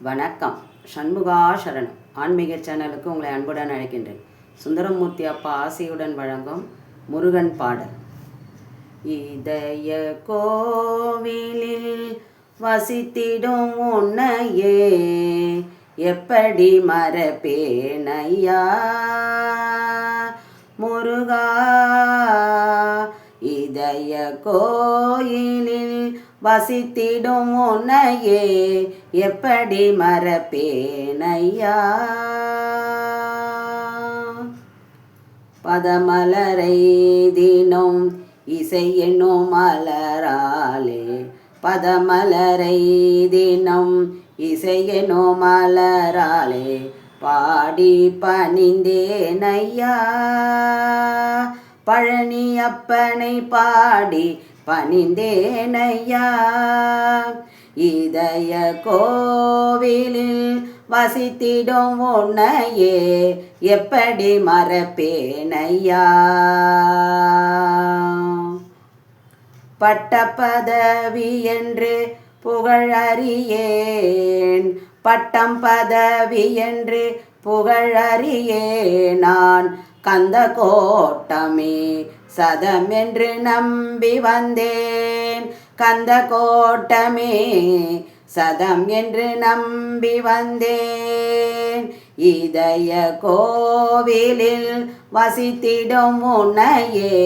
வணக்கம். சண்முகா சரணம் ஆன்மீக சேனலுக்கு உங்களை அன்புடன் அழைக்கின்றேன். சுந்தரமூர்த்தி அப்பா ஆசையுடன் வழங்கும் முருகன் பாடல். இதய கோவிலில் வசித்திடும் உன்னையே எப்படி மறப்பேனையா முருகா. இதய கோயிலில் வசித்திடும் உன்னையே எப்படி மறப்பேனையா. பதமலரை தினம் இசை என்னும் மலராலே, பதமலரை தினம் இசை என்னும் மலராலே பாடி பணிந்தேனையா. பழனி அப்பனை பாடி பணிந்தேனையா. இதய கோவிலில் வசித்திடும் உன்னையே எப்படி மறப்பேனையா. பட்ட பதவி என்று புகழறியேன், பட்டம் பதவி என்று புகழறியேன். நான் கந்த கோட்டமே சதம் என்று நம்பி வந்தேன், கந்த கோட்டமே சதம் என்று நம்பி வந்தேன். இதய கோவிலில் வசித்திடும் உன்னையே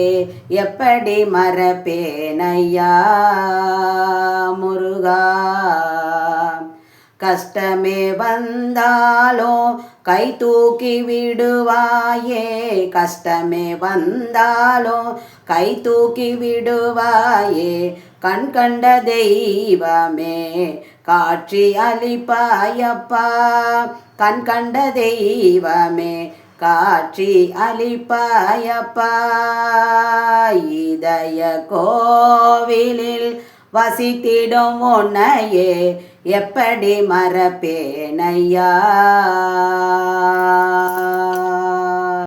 எப்படி மறப்பேனையா முருகா. கஷ்டமே வந்தாலும் கை தூக்கி விடுவாயே, கஷ்டமே வந்தாலும் கை தூக்கி விடுவாயே. கண் கண்ட தெய்வமே காட்சி அளிப்பாயப்பா, கண் கண்ட தெய்வமே காட்சி அளிப்பாயப்பா. இதய கோவிலில் வசித்திடும் உன்னையே எப்படி மறப்பேனையா.